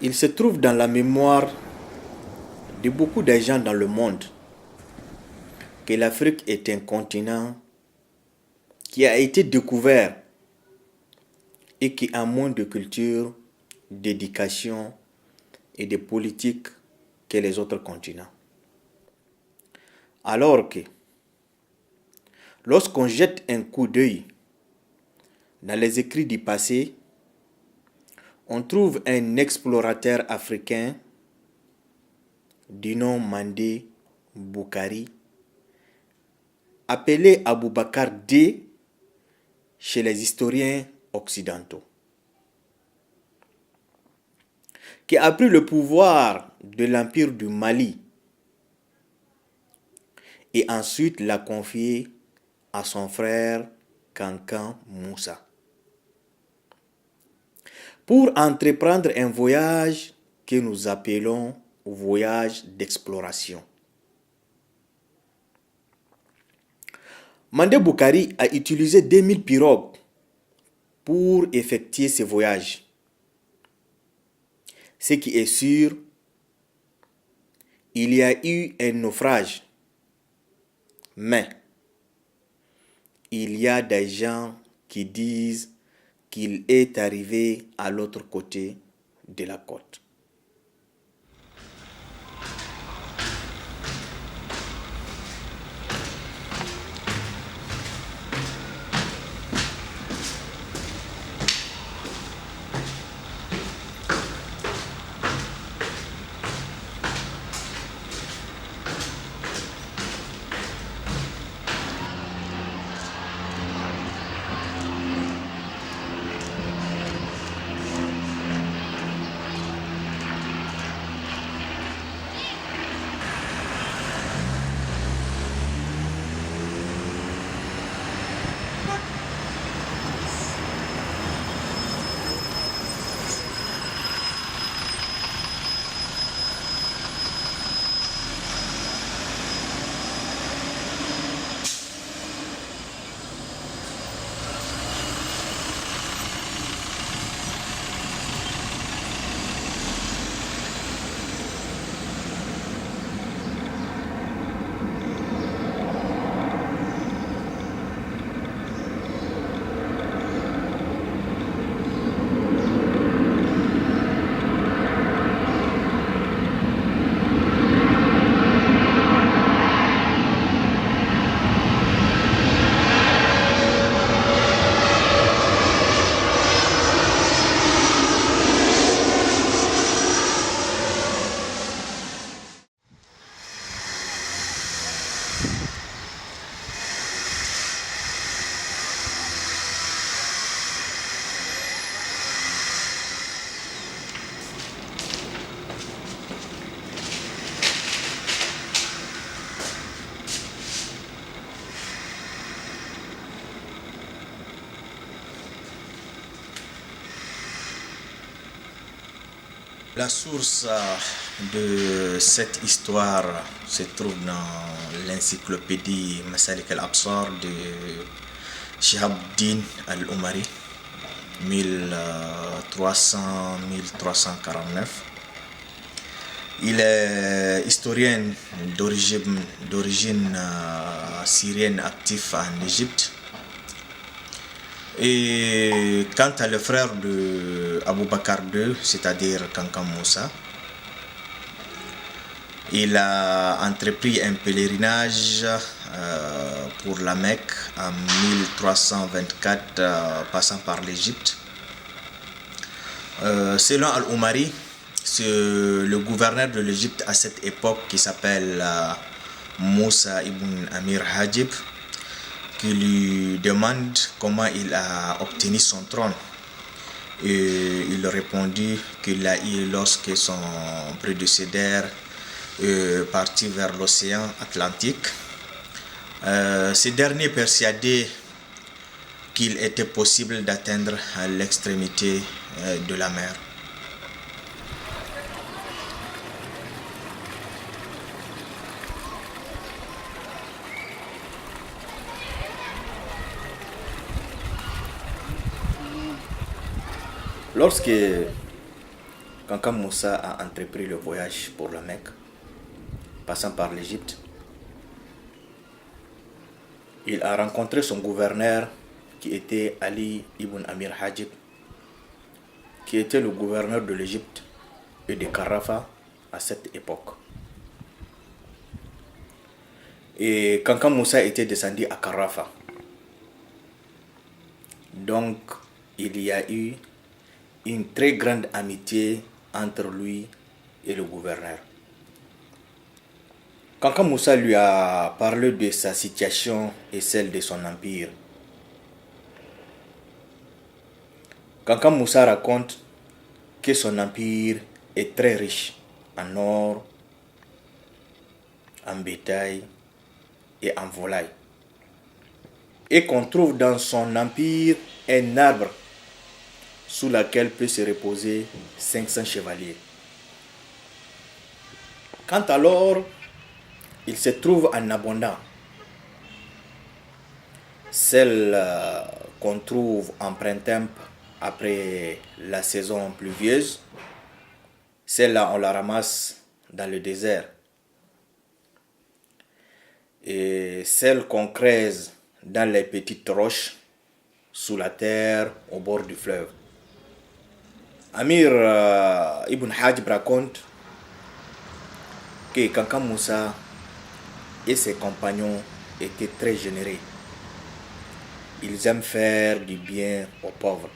Il se trouve dans la mémoire de beaucoup de gens dans le monde que l'Afrique est un continent qui a été découvert et qui a moins de culture, d'éducation et de politique que les autres continents. Alors que lorsqu'on jette un coup d'œil dans les écrits du passé, on trouve un explorateur africain du nom Mandé Boukari, appelé Aboubakar D chez les historiens occidentaux, qui a pris le pouvoir de l'Empire du Mali et ensuite l'a confié à son frère Kankan Moussa pour entreprendre un voyage que nous appelons voyage d'exploration. Mandé Boukari a utilisé 2000 pirogues pour effectuer ce voyage. Ce qui est sûr, il y a eu un naufrage, mais il y a des gens qui disent qu'il est arrivé à l'autre côté de la côte. La source de cette histoire se trouve dans l'encyclopédie Masalik al-Absar de Shihabuddin al-Umari, 1300-1349. Il est historien d'origine syrienne actif en Égypte. Et quant à le frère de Aboubakar II, c'est-à-dire Kankan Moussa, il a entrepris un pèlerinage pour la Mecque en 1324, passant par l'Égypte. Selon Al-Umari, c'est le gouverneur de l'Égypte à cette époque qui s'appelle Moussa ibn Amir Hajib, qui lui demande comment il a obtenu son trône. Et il répondit qu'il l'a eu lorsque son prédécesseur est parti vers l'océan Atlantique. Ce dernier persuadé qu'il était possible d'atteindre l'extrémité de la mer. Lorsque Kanka Moussa a entrepris le voyage pour la Mecque, passant par l'Égypte. Il a rencontré son gouverneur qui était Ali ibn Amir Hajib, qui était le gouverneur de l'Égypte et de Carafa à cette époque. Et Kanka Moussa était descendu à Carafa. Donc, il y a eu une très grande amitié entre lui et le gouverneur. Kanka Moussa lui a parlé de sa situation et celle de son empire. Kanka Moussa raconte que son empire est très riche en or, en bétail et en volaille. Et qu'on trouve dans son empire un arbre sous lequel peut se reposer 500 chevaliers. Quand alors il se trouve en abondance, celle qu'on trouve en printemps après la saison pluvieuse, celle-là on la ramasse dans le désert. Et celle qu'on creuse dans les petites roches sous la terre au bord du fleuve. Amir ibn Hajib raconte que Kanka Moussa et ses compagnons étaient très généreux. Ils aiment faire du bien aux pauvres.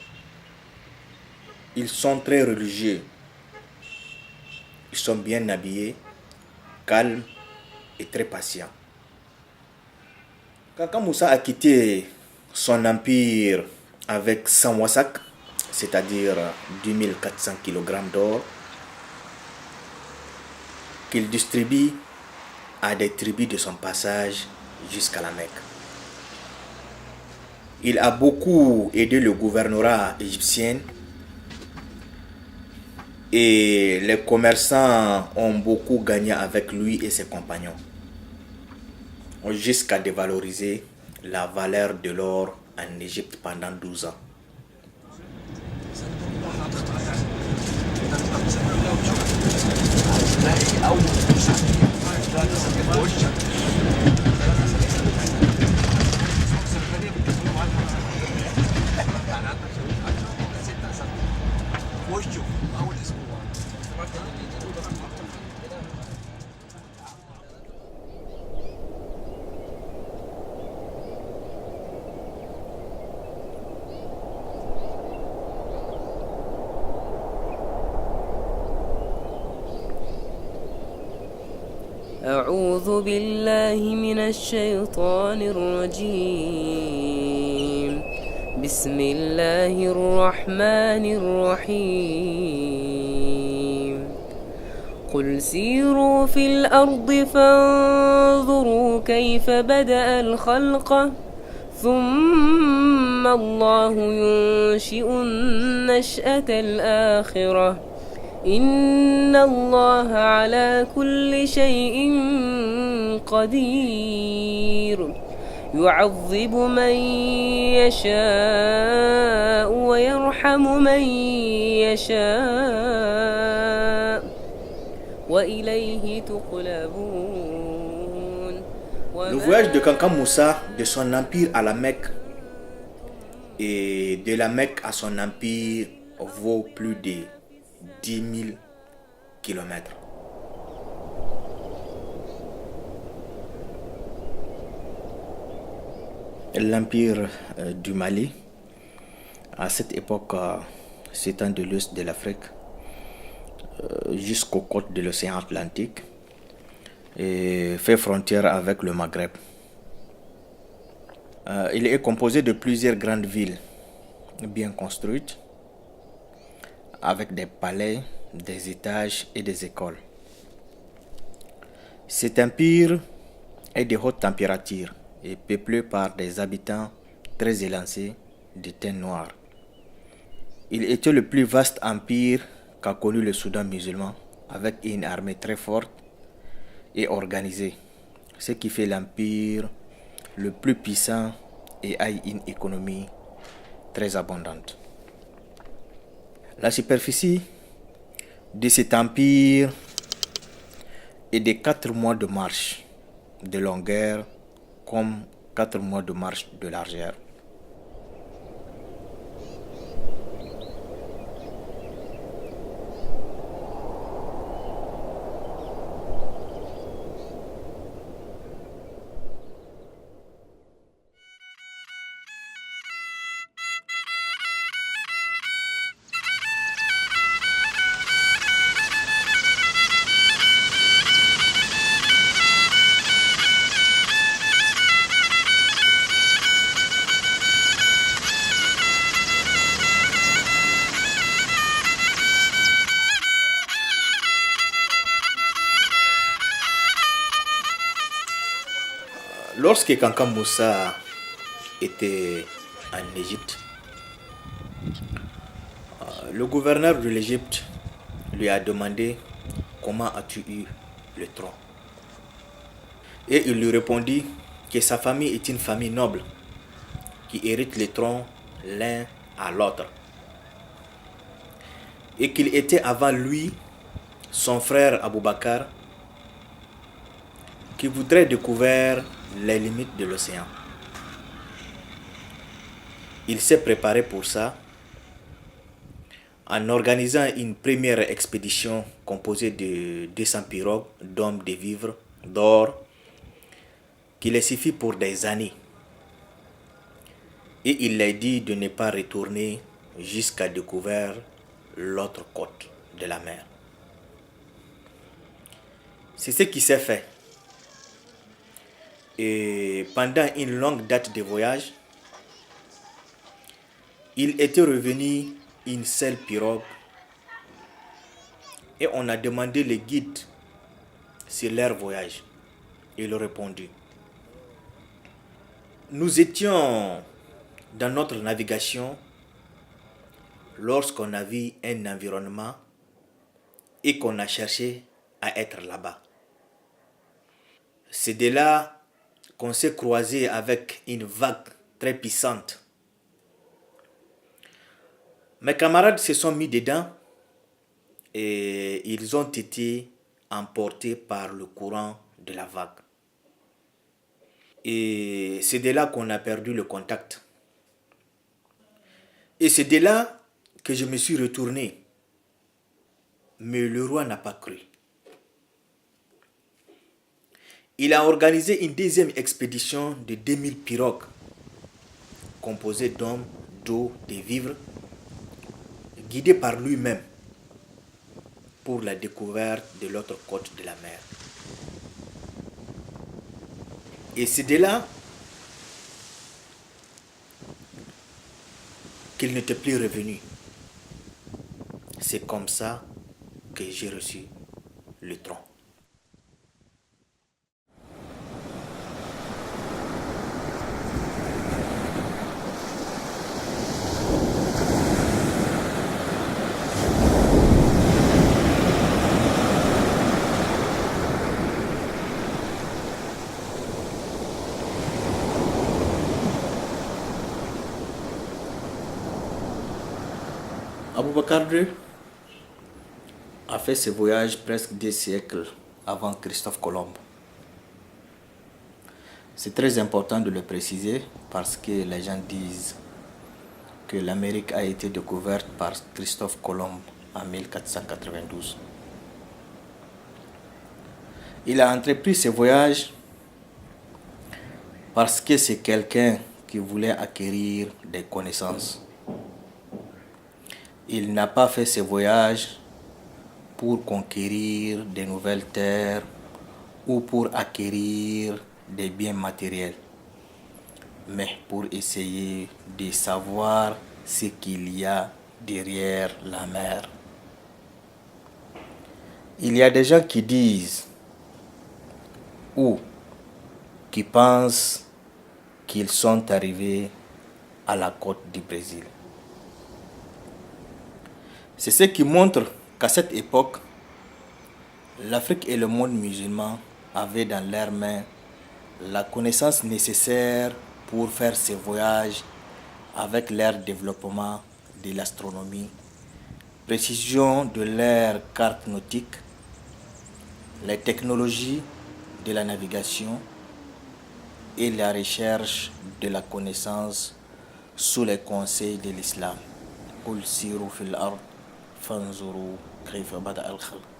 Ils sont très religieux. Ils sont bien habillés, calmes et très patients. Kanka Moussa a quitté son empire avec 100 wasak, c'est-à-dire 2400 kg d'or, qu'il distribue à des tribus de son passage jusqu'à la Mecque. Il a beaucoup aidé le gouvernorat égyptien et les commerçants ont beaucoup gagné avec lui et ses compagnons, jusqu'à dévaloriser la valeur de l'or en Égypte pendant 12 ans. أعوذ بالله من الشيطان الرجيم. بسم الله الرحمن الرحيم. قل سيروا في الأرض فانظروا كيف بدأ الخلق ثم الله ينشئ النشأة الآخرة إن الله على كل شيء قدير يعذب من يشاء ويرحم من يشاء وإليه تقلبون. Le voyage de Kanka Moussa de son empire à la Mecque et de la Mecque à son empire vaut plus de 10 000 kilomètres. L'empire du Mali, à cette époque, s'étend de l'ouest de l'Afrique jusqu'aux côtes de l'océan Atlantique et fait frontière avec le Maghreb. Il est composé de plusieurs grandes villes bien construites, avec des palais, des étages et des écoles. Cet empire est de haute température et peuplé par des habitants très élancés de teint noir. Il était le plus vaste empire qu'a connu le Soudan musulman, avec une armée très forte et organisée, ce qui fait l'empire le plus puissant et a une économie très abondante. La superficie de cet empire et de 4 mois de marche de longueur comme 4 mois de marche de largeur. Lorsque Kanka Moussa était en Égypte, le gouverneur de l'Égypte lui a demandé comment as-tu eu le trône. Et il lui répondit que sa famille est une famille noble qui hérite le trône l'un à l'autre. Et qu'il était avant lui son frère Abou Bakr qui voudrait découvrir les limites de l'océan. Il s'est préparé pour ça en organisant une première expédition composée de 200 pirogues, d'hommes, de vivres, d'or, qui les suffit pour des années. Et il a dit de ne pas retourner jusqu'à découvrir l'autre côte de la mer. C'est ce qui s'est fait. Et pendant une longue date de voyage, il était revenu une seule pirogue et on a demandé les guides sur leur voyage. Il a répondu. Nous étions dans notre navigation lorsqu'on a vu un environnement et qu'on a cherché à être là-bas. C'est de là qu'on s'est croisé avec une vague très puissante. Mes camarades se sont mis dedans et ils ont été emportés par le courant de la vague. Et c'est de là qu'on a perdu le contact. Et c'est de là que je me suis retourné. Mais le roi n'a pas cru. Il a organisé une deuxième expédition de 2000 pirogues, composée d'hommes, d'eau, de vivres, guidée par lui-même pour la découverte de l'autre côte de la mer. Et c'est de là qu'il n'était plus revenu. C'est comme ça que j'ai reçu le trône. Abou Bakr II a fait ce voyage presque 2 siècles avant Christophe Colomb. C'est très important de le préciser parce que les gens disent que l'Amérique a été découverte par Christophe Colomb en 1492. Il a entrepris ce voyage parce que c'est quelqu'un qui voulait acquérir des connaissances. Il n'a pas fait ce voyage pour conquérir de nouvelles terres ou pour acquérir des biens matériels, mais pour essayer de savoir ce qu'il y a derrière la mer. Il y a des gens qui disent ou qui pensent qu'ils sont arrivés à la côte du Brésil. C'est ce qui montre qu'à cette époque, l'Afrique et le monde musulman avaient dans leurs mains la connaissance nécessaire pour faire ces voyages avec leur développement de l'astronomie précision de l'ère carte nautique, les technologies de la navigation et la recherche de la connaissance sous les conseils de l'islam. قل سيروا في الأرض فانظروا كيف بدأ الخلق.